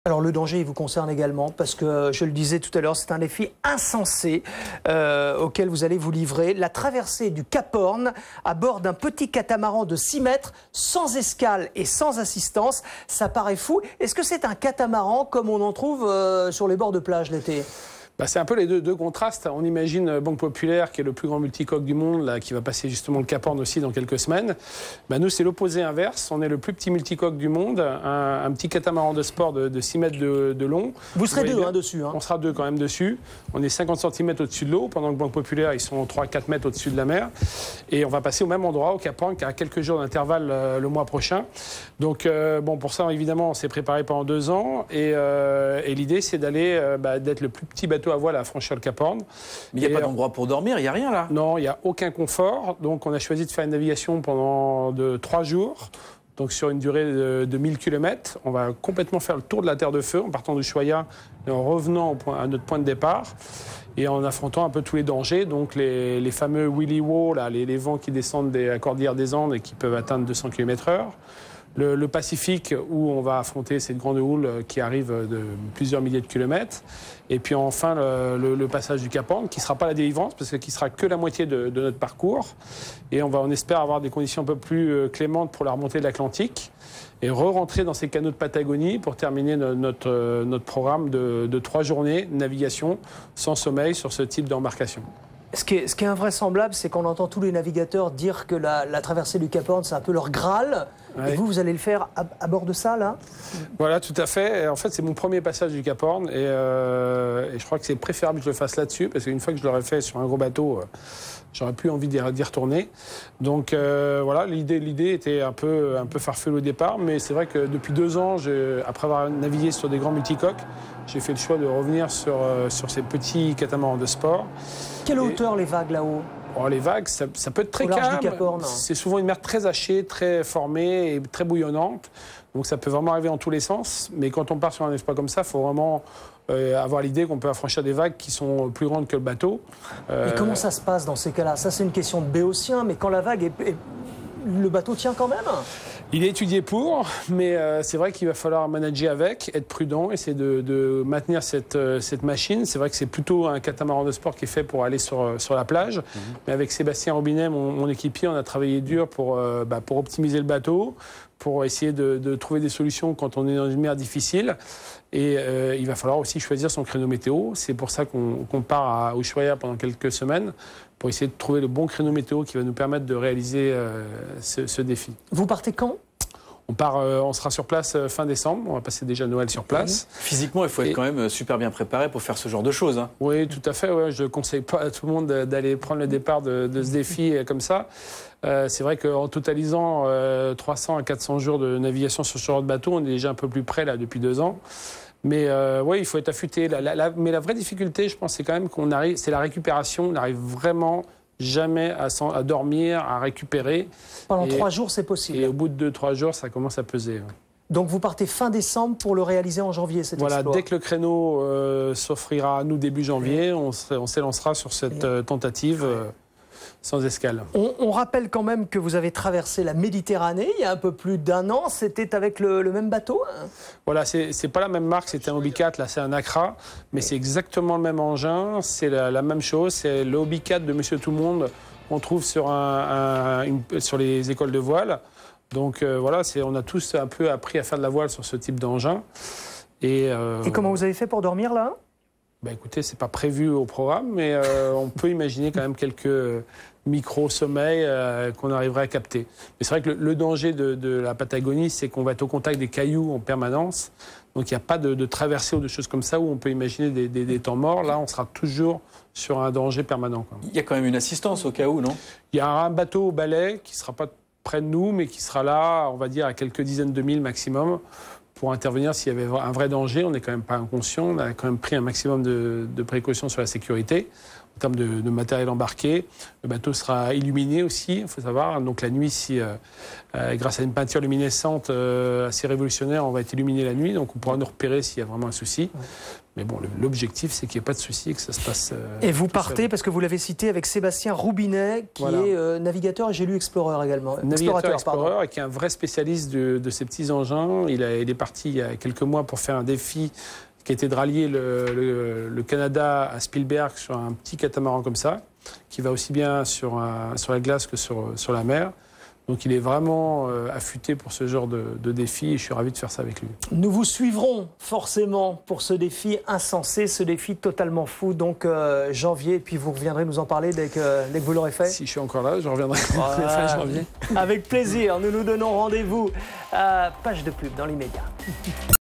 Alors le danger, il vous concerne également parce que, je le disais tout à l'heure, c'est un défi insensé auquel vous allez vous livrer. La traversée du Cap Horn à bord d'un petit catamaran de 6 mètres, sans escale et sans assistance. Ça paraît fou. Est-ce que c'est un catamaran comme on en trouve sur les bords de plage l'été ? C'est un peu les deux contrastes. On imagine Banque Populaire, qui est le plus grand multicoque du monde, là, qui va passer justement le Cap Horn aussi dans quelques semaines. Nous, c'est l'opposé inverse. On est le plus petit multicoque du monde, un petit catamaran de sport de 6 mètres de long. Vous serez deux dessus. On sera deux quand même dessus. On est 50 cm au-dessus de l'eau, pendant que Banque Populaire, ils sont 3-4 mètres au-dessus de la mer. Et on va passer au même endroit, au Cap Horn, à quelques jours d'intervalle le mois prochain. Donc, pour ça, évidemment, on s'est préparé pendant 2 ans. Et l'idée, c'est d'être le plus petit bateau à voile à franchir le Cap Horn. Mais il n'y a pas d'endroit pour dormir, il n'y a rien là? Non, il n'y a aucun confort. Donc on a choisi de faire une navigation pendant 3 jours. Donc sur une durée de 1000 km. On va complètement faire le tour de la Terre de Feu en partant d'Ushuaïa et en revenant à notre point de départ. Et en affrontant un peu tous les dangers, donc les fameux Willy Woe, les vents qui descendent de la cordillère des Andes et qui peuvent atteindre 200 km/h. Le Pacifique, où on va affronter cette grande houle qui arrive de plusieurs milliers de kilomètres. Et puis enfin, le passage du Cap Horn, qui ne sera pas la délivrance, parce qu'il ne sera que la moitié de notre parcours. Et on espère avoir des conditions un peu plus clémentes pour la remontée de l'Atlantique. Et re-rentrer dans ces canaux de Patagonie pour terminer notre programme de 3 journées de navigation sans sommeil sur ce type d'embarcation. Ce qui est invraisemblable, c'est qu'on entend tous les navigateurs dire que la traversée du Cap Horn, c'est un peu leur Graal. Ouais. Et vous allez le faire à bord de ça, là ? Voilà, tout à fait. Et en fait, c'est mon premier passage du Cap Horn. Et je crois que c'est préférable que je le fasse là-dessus, parce qu'une fois que je l'aurais fait sur un gros bateau, j'aurais plus envie d'y retourner. Donc voilà, l'idée était un peu farfelue au départ. Mais c'est vrai que depuis 2 ans, après avoir navigué sur des grands multicoques, j'ai fait le choix de revenir sur ces petits catamarans de sport. Quelle hauteur les vagues là-haut ? Les vagues, ça peut être très calme. C'est souvent une mer très hachée, très formée et très bouillonnante. Donc ça peut vraiment arriver en tous les sens. Mais quand on part sur un exploit comme ça, il faut vraiment avoir l'idée qu'on peut affranchir des vagues qui sont plus grandes que le bateau. Et comment ça se passe dans ces cas-là ? Ça, c'est une question de béotien, mais quand la vague le bateau tient quand même ? Il est étudié pour, mais c'est vrai qu'il va falloir manager avec, être prudent, essayer de maintenir cette machine. C'est vrai que c'est plutôt un catamaran de sport qui est fait pour aller sur la plage. Mais avec Sébastien Robinet, mon équipier, on a travaillé dur pour optimiser le bateau, pour essayer de trouver des solutions quand on est dans une mer difficile. Et il va falloir aussi choisir son créneau météo. C'est pour ça qu'on part à Ushuaïa pendant quelques semaines, pour essayer de trouver le bon créneau météo qui va nous permettre de réaliser ce défi. Vous partez quand ? On sera sur place fin décembre. On va passer déjà Noël sur place. Physiquement, il faut être quand même super bien préparé pour faire ce genre de choses. Hein. Oui, tout à fait. Ouais. Je ne conseille pas à tout le monde d'aller prendre le départ de ce défi comme ça. C'est vrai qu'en totalisant 300 à 400 jours de navigation sur ce genre de bateau, on est déjà un peu plus près là depuis 2 ans. Mais oui, il faut être affûté. Mais la vraie difficulté, je pense, c'est quand même c'est la récupération. On n'arrive vraiment jamais à dormir, à récupérer. Pendant 3 jours, c'est possible. Et au bout de 2-3 jours, ça commence à peser. Donc vous partez fin décembre pour le réaliser en janvier, cet exploit. Voilà, dès que le créneau s'offrira à nous début janvier, on s'élancera sur cette tentative sans escale. On rappelle quand même que vous avez traversé la Méditerranée il y a un peu plus d'1 an. C'était avec le même bateau, hein ? Voilà, c'est pas la même marque, c'était un Hobby 4, là c'est un Accra, mais c'est exactement le même engin, c'est la même chose, c'est le Hobby 4 de Monsieur Tout-le-Monde qu'on trouve sur les écoles de voile. Donc voilà, on a tous un peu appris à faire de la voile sur ce type d'engin. Et comment vous avez fait pour dormir là ? Écoutez, c'est pas prévu au programme, mais on peut imaginer quand même quelques micro-sommeils qu'on arriverait à capter. Mais c'est vrai que le danger de la Patagonie, c'est qu'on va être au contact des cailloux en permanence. Donc il n'y a pas de traversée ou de choses comme ça où on peut imaginer des temps morts. Là, on sera toujours sur un danger permanent. Il y a quand même une assistance au cas où, non ? Il y a un bateau au balai qui ne sera pas près de nous, mais qui sera là, on va dire, à quelques dizaines de milles maximum, pour intervenir s'il y avait un vrai danger. On n'est quand même pas inconscient, on a quand même pris un maximum de précautions sur la sécurité. En termes de matériel embarqué, le bateau sera illuminé aussi, il faut savoir. Donc la nuit, grâce à une peinture luminescente assez révolutionnaire, on va être illuminé la nuit, donc on pourra nous repérer s'il y a vraiment un souci. Mais bon, l'objectif, c'est qu'il n'y ait pas de souci et que ça se passe. Et vous partez, parce que vous l'avez cité, avec Sébastien Roubinet, qui est navigateur et j'ai lu Explorer également. Explorer, et qui est un vrai spécialiste de ces petits engins. Il est parti il y a quelques mois pour faire un défi qui était de rallier le Canada à Spielberg sur un petit catamaran comme ça, qui va aussi bien sur la glace que sur la mer. Donc il est vraiment affûté pour ce genre de défi et je suis ravi de faire ça avec lui. Nous vous suivrons forcément pour ce défi insensé, ce défi totalement fou, donc janvier, et puis vous reviendrez nous en parler dès que vous l'aurez fait. Si je suis encore là, je reviendrai fin janvier. Avec plaisir, nous nous donnons rendez-vous à page de pub dans l'immédiat.